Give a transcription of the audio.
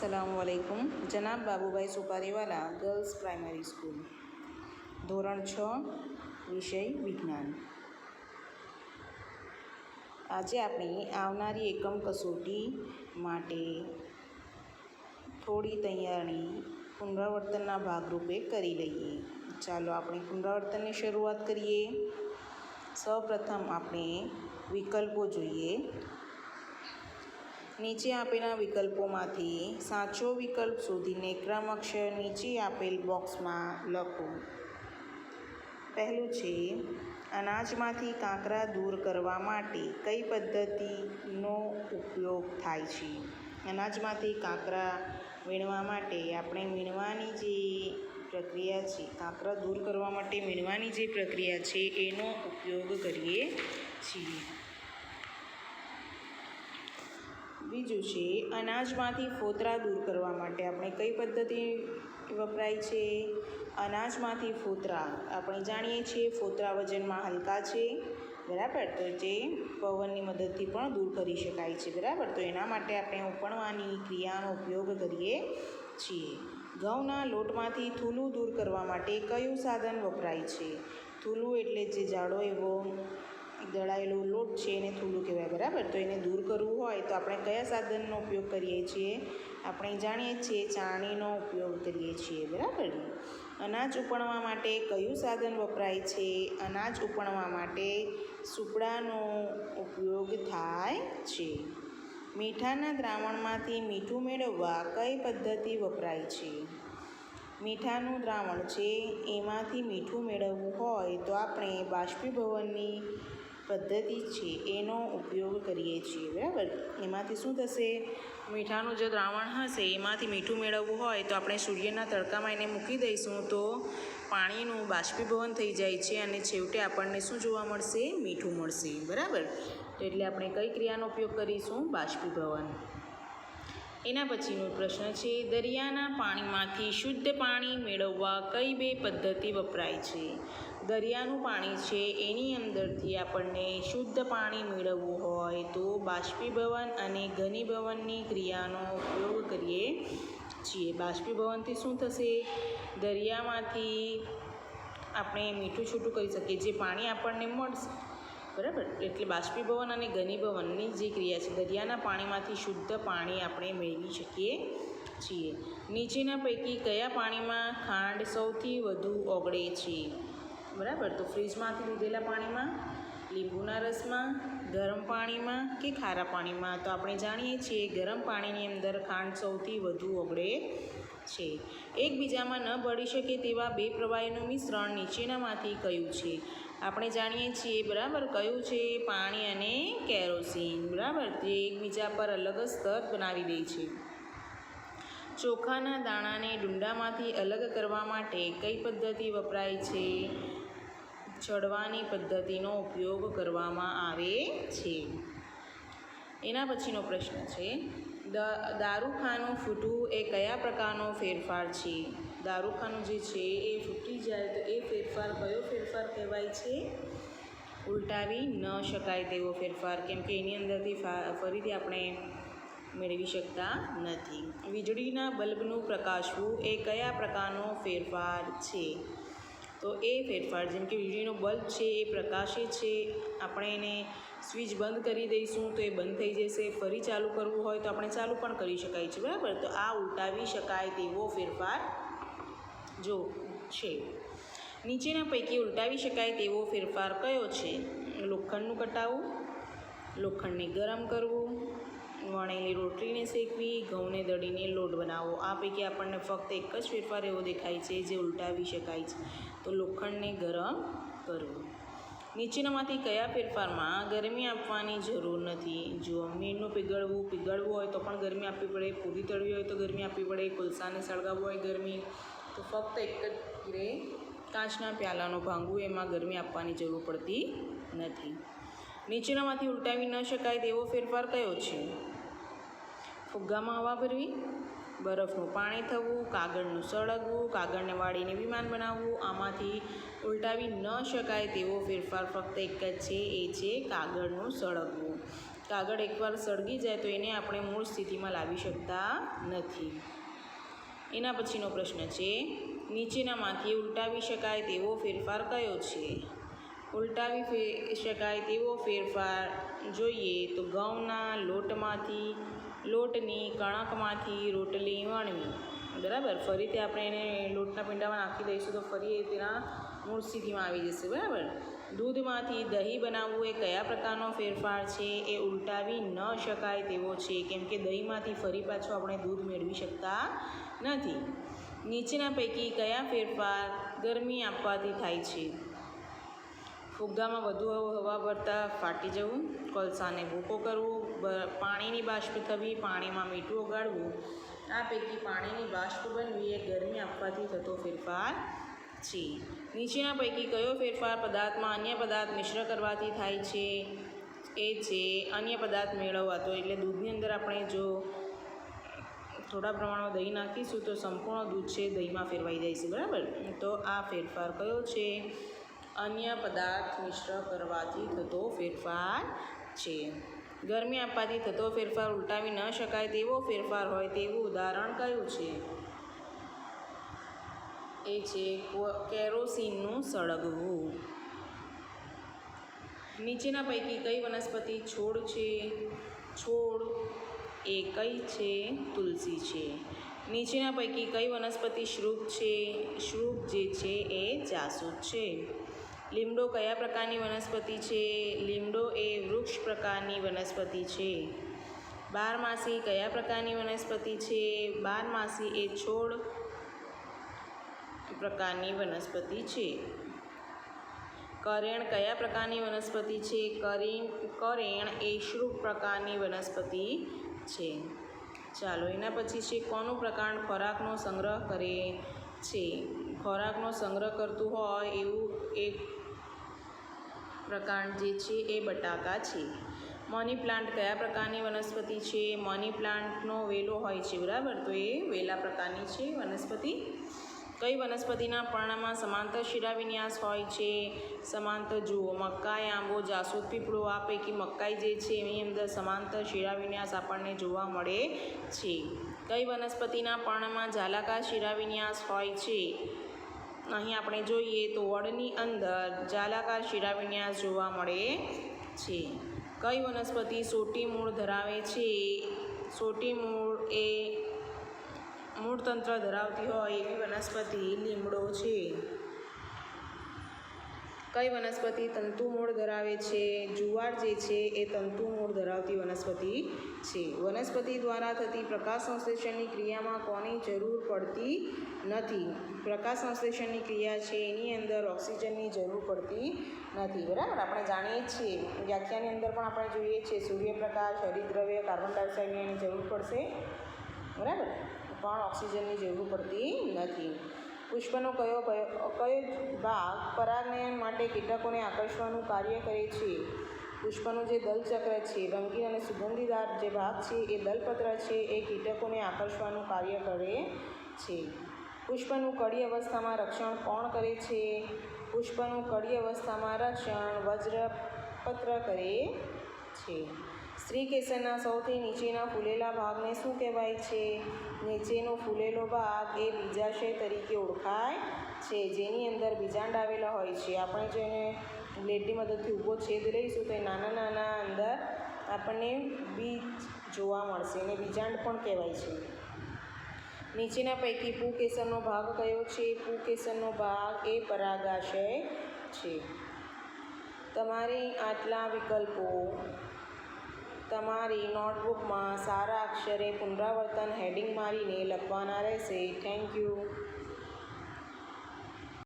अस्सलामुअलैकुम। जनाब Babubhai सुपारीवाला girls primary school, ધોરણ 6, વિષય વિજ્ઞાન। આજે આપણે આવનારી એકમ કસોટી માટે થોડી તૈયારી પુનરાવર્તનના ભાગરૂપે કરી લઈએ। ચાલો આપણે પુનરાવર્તનની શરૂઆત કરીએ। સૌપ્રથમ આપણે વિકલ્પો જોઈએ। નીચે આપેલા વિકલ્પોમાંથી સાચો વિકલ્પ શોધીને ક્રમશઃ નીચે આપેલ બોક્સમાં લખો। પહેલું છે, અનાજમાંથી કાંકરા દૂર કરવા માટે કઈ પદ્ધતિનો ઉપયોગ થાય છે? અનાજમાંથી કાંકરા વીણવા માટે આપણે વીણવાની જે પ્રક્રિયા છે, કાંકરા દૂર કરવા માટે વીણવાની જે પ્રક્રિયા છે એનો ઉપયોગ કરીએ છીએ। બીજું છે, અનાજમાંથી ફોતરા દૂર કરવા માટે આપણે કઈ પદ્ધતિ વપરાય છે? અનાજમાંથી ફોતરા આપણે જાણીએ છીએ ફોતરા વજનમાં હલકા છે, બરાબર, તો જે પવનની મદદથી પણ દૂર કરી શકાય છે, બરાબર, તો એના માટે આપણે ઉપણવાની ક્રિયાનો ઉપયોગ કરીએ છીએ। ઘઉંના લોટમાંથી થૂલું દૂર કરવા માટે કયું સાધન વપરાય છે? થૂલું એટલે જે જાડો એવો દળાયેલો લોટ છે એને થૂલું કહેવાય, બરાબર, તો એને દૂર કરવું હોય તો આપણે કયા સાધનનો ઉપયોગ કરીએ છીએ? આપણે જાણીએ છીએ ચાળણીનો ઉપયોગ કરીએ છીએ, બરાબર। અનાજ ઉપણવા માટે કયું સાધન વપરાય છે? અનાજ ઉપણવા માટે સુપડાનો ઉપયોગ થાય છે। મીઠાના દ્રાવણમાંથી મીઠું મેળવવા કઈ પદ્ધતિ વપરાય છે? મીઠાનું દ્રાવણ છે એમાંથી મીઠું મેળવવું હોય તો આપણે બાષ્પીભવનની પદ્ધતિ છે એનો ઉપયોગ કરીએ છીએ, બરાબર। એમાંથી શું થશે? મીઠાનું જે દ્રાવણ હશે એમાંથી મીઠું મેળવવું હોય તો આપણે સૂર્યના તડકામાં એને મૂકી દઈશું તો પાણીનું બાષ્પીભવન થઈ જાય છે અને છેવટે આપણને શું જોવા મળશે? મીઠું મળશે, બરાબર। તો એટલે આપણે કઈ ક્રિયાનો ઉપયોગ કરીશું? બાષ્પીભવન। એના પછીનો પ્રશ્ન છે, દરિયાના પાણીમાંથી શુદ્ધ પાણી મેળવવા કઈ બે પદ્ધતિ વપરાય છે? દરિયાનું પાણી છે એની અંદરથી આપણને શુદ્ધ પાણી મેળવવું હોય તો બાષ્પીભવન અને ઘનીભવનની ક્રિયાનો ઉપયોગ કરીએ છીએ। બાષ્પીભવનથી શું થશે? દરિયામાંથી આપણે મીઠું છૂટું કરી શકીએ, જે પાણી આપણને મળશે, બરાબર, એટલે બાષ્પીભવન અને ઘનીભવનની જે ક્રિયા છે, દરિયાના પાણીમાંથી શુદ્ધ પાણી આપણે મેળવી શકીએ છીએ। નીચેના પૈકી કયા પાણીમાં ખાંડ સૌથી વધુ ઓગળે છે? બરાબર, તો ફ્રીજમાંથી લીધેલા પાણીમાં, લીંબુના રસમાં, ગરમ પાણીમાં કે ખારા પાણીમાં? તો આપણે જાણીએ છીએ ગરમ પાણીની અંદર ખાંડ સૌથી વધુ ઓગળે છે। એકબીજામાં ન ભળી શકે તેવા બે પ્રવાહીનું મિશ્રણ નીચેનામાંથી કયું છે? આપણે જાણીએ છીએ, બરાબર, કયું છે? પાણી અને કેરોસીન, બરાબર, જે એકબીજા પર અલગ સ્તર બનાવી દે છે। ચોખાના દાણાને ડુંડામાંથી અલગ કરવા માટે કઈ પદ્ધતિ વપરાય છે? છડવાની પદ્ધતિનો ઉપયોગ કરવામાં આવે છે। એના પછીનો પ્રશ્ન છે, દારૂખાનું ફૂટવું એ કયા પ્રકારનો ફેરફાર છે? દારૂખાનું જે છે એ ફૂટી જાય તો એ ફેરફાર કયો ફેરફાર કહેવાય છે? ઉલટાવી ન શકાય તેવો ફેરફાર, કેમ કે એની અંદરથી ફરીથી આપણે મેળવી શકતા નથી। વીજળીના બલ્બનું પ્રકાશવું એ કયા પ્રકારનો ફેરફાર છે? તો એ ફેરફાર, જેમ કે વીજળીનો બલ્બ છે એ પ્રકાશે છે, આપણે એને સ્વિચ બંધ કરી દઈશું તો એ બંધ થઈ જશે, ફરી ચાલુ કરવું હોય તો આપણે ચાલુ પણ કરી શકાય છે, બરાબર, તો આ ઉલટાવી શકાય તેવો ફેરફાર જો છે। નીચેના પૈકી ઉલટાવી શકાય તેવો ફેરફાર કયો છે? લોખંડનું કટાવું, લોખંડને ગરમ કરવું, વણેલી રોટલીને શેકવી, ઘઉંને દળીને લોટ બનાવવો। આ પૈકી આપણને ફક્ત એક જ ફેરફાર એવો દેખાય છે જે ઉલટાવી શકાય છે, તો લોખંડને ગરમ કરવું। નીચેનામાંથી કયા ફેરફારમાં ગરમી આપવાની જરૂર નથી? જો મીણનું પીગળવું હોય તો પણ ગરમી આપવી પડે, પૂરી તળવી હોય તો ગરમી આપવી પડે, કોલસાને સળગાવવું હોય ગરમી, તો ફક્ત એક જ કાચના પ્યાલાનો ભાંગવું એમાં ગરમી આપવાની જરૂર પડતી નથી। નીચેનામાંથી ઉલટાવી ન શકાય તેવો ફેરફાર કયો છે? ફુગ્ગામાં હવા ભરવી, બરફનું પાણી થવું, કાગળનું સળગવું, કાગળને વાળીને વિમાન બનાવવું। આમાંથી ઉલટાવી ન શકાય તેવો ફેરફાર ફક્ત એક જ છે, એ છે કાગળનું સળગવું। કાગળ એકવાર સળગી જાય તો એને આપણે મૂળ સ્થિતિમાં લાવી શકતા નથી. એના પછીનો પ્રશ્ન છે, નીચેનામાંથી ઉલટાવી શકાય તેવો ફેરફાર કયો છે? ઉલટાવી શકાય તેવો ફેરફાર જોઈએ તો ઘઉંના લોટની કણકમાંથી રોટલી વણવી. બરાબર, ફરીથી આપણે એને લોટના પીંડામાં નાખી દઈશું તો ફરી એ તેના મૂળ સ્થિતિમાં આવી જશે. બરાબર, દૂધમાંથી દહીં બનાવવું એ કયા પ્રકારનો ફેરફાર છે? એ ઉલટાવી ન શકાય તેવો છે, કેમ કે દહીંમાંથી ફરી પાછું આપણે દૂધ મેળવી શકતા નથી. નીચેના પૈકી કયા ફેરફાર ગરમી આપવાથી થાય છે? ફુગ્ગામાં વધુ હવા ભરતા ફાટી જવું, કોલસાને ભૂકો કરવું, પાણીની બાષ્પ થવી, પાણીમાં મીઠું ઓગાળવું. આ પૈકી પાણીની બાષ્પ બનવી એ ગરમી આપવાથી થતો ફેરફાર છે. નીચેના પૈકી કયો ફેરફાર પદાર્થમાં અન્ય પદાર્થ મિશ્ર કરવાથી થાય છે? એ છે અન્ય પદાર્થ મેળવવા. તો એટલે દૂધની અંદર આપણે જો થોડા પ્રમાણમાં દહીં નાખીશું તો સંપૂર્ણ દૂધ છે દહીંમાં ફેરવાઈ જાય છે. બરાબર, તો આ ફેરફાર કયો છે? અન્ય પદાર્થ મિશ્ર કરવાથી થતો ફેરફાર છે. ગરમી આપવાથી થતો ફેરફાર ઉલટાવી ન શકાય તેવો ફેરફાર હોય તેવું ઉદાહરણ કયું છે? એ છે કેરોસીનનું સળગવું. નીચેના પૈકી કઈ વનસ્પતિ છોડ છે? છોડ એ કઈ છે? તુલસી છે. નીચેના પૈકી કઈ વનસ્પતિ શ્રુપ છે? શ્રુપ જે છે એ જાસૂદ છે. લીમડો કયા પ્રકારની વનસ્પતિ છે? લીમડો એ વૃક્ષ પ્રકારની વનસ્પતિ છે. બારમાસી કયા પ્રકારની વનસ્પતિ છે? બારમાસી એ છોડ પ્રકારની વનસ્પતિ છે. કરેણ કયા પ્રકારની વનસ્પતિ છે? કરેણ એ શ્રુપ પ્રકારની વનસ્પતિ છે. ચાલો, એના પછી છે કોનું પ્રકાંડ ખોરાકનો સંગ્રહ કરે છે? ખોરાકનો સંગ્રહ કરતું હોય એવું એક પ્રકાંડ જે છે એ બટાકા છે. મની પ્લાન્ટ કયા પ્રકારની વનસ્પતિ છે? મની પ્લાન્ટનો વેલો હોય છે. બરાબર, તો એ વેલા પ્રકારની છે વનસ્પતિ. કઈ વનસ્પતિના પર્ણમાં સમાંતર શિરાવિન્યાસ હોય છે? સમાંતર જુઓ, મકાઈ, આંબો, જાસૂદ, પીપળો. આ પૈકી મકાઈ જે છે એની અંદર સમાંતર શિરાવિન્યાસ આપણને જોવા મળે છે. કઈ વનસ્પતિના પર્ણમાં જાલાકાર શિરાવિન્યાસ હોય છે? અહીં આપણે જોઈએ તો વડની અંદર જાલાકાર શિરાવિન્યાસ જોવા મળે છે. કઈ વનસ્પતિ સોટી મૂળ ધરાવે છે? સોટી મૂળ એ મૂળતંત્ર ધરાવતી હોય એવી વનસ્પતિ લીમડો છે. કઈ વનસ્પતિ તંતુ મૂળ ધરાવે છે? જુવાર જે છે એ તંતુ મૂળ ધરાવતી વનસ્પતિ છે. વનસ્પતિ દ્વારા થતી પ્રકાશ સંશ્લેષણની ક્રિયામાં કોની જરૂર પડતી નથી? પ્રકાશ સંશ્લેષણની ક્રિયા છે એની અંદર ઓક્સિજનની જરૂર પડતી નથી. બરાબર, આપણે જાણીએ છીએ વ્યાખ્યાની અંદર પણ આપણે જોઈએ છીએ સૂર્યપ્રકાશ, હરિતદ્રવ્ય, કાર્બન ડાયોક્સાઇડની એની જરૂર પડશે. બરાબર, પણ ઓક્સિજનની જરૂર પડતી નથી. પુષ્પનો કયો ભાગ પરાગનયન માટે કીટકોને આકર્ષવાનું કાર્ય કરે છે? પુષ્પનું જે દલચક્ર છે, રંગીન અને સુગંધીદાર જે ભાગ છે એ દલપત્ર છે એ કીટકોને આકર્ષવાનું કાર્ય કરે છે. પુષ્પનું કળી અવસ્થામાં રક્ષણ કોણ કરે છે? પુષ્પનું કળી અવસ્થામાં રક્ષણ વજ્રપત્ર કરે છે. સ્ત્રી કેસરના સૌથી નીચેના ફૂલેલા ભાગને શું કહેવાય છે? નીચેનો ફૂલેલો ભાગ એ બીજાશય તરીકે ઓળખાય છે, જેની અંદર બીજાંડ આવેલા હોય છે. આપણે જો એને બ્લેડની મદદથી ઊભો છેદ લઈશું તો એ નાના નાના અંદર આપણને બીજ જોવા મળશે, એને બીજાંડ પણ કહેવાય છે. નીચેના પૈકી પુંકેસરનો ભાગ કયો છે? પુંકેસરનો ભાગ એ પરાગાશય છે. તમારે આટલા વિકલ્પો તમારી નોટબુકમાં સારા અક્ષરે પુનરાવર્તન હેડિંગ મારીને લખવાના રહેશે. Thank you.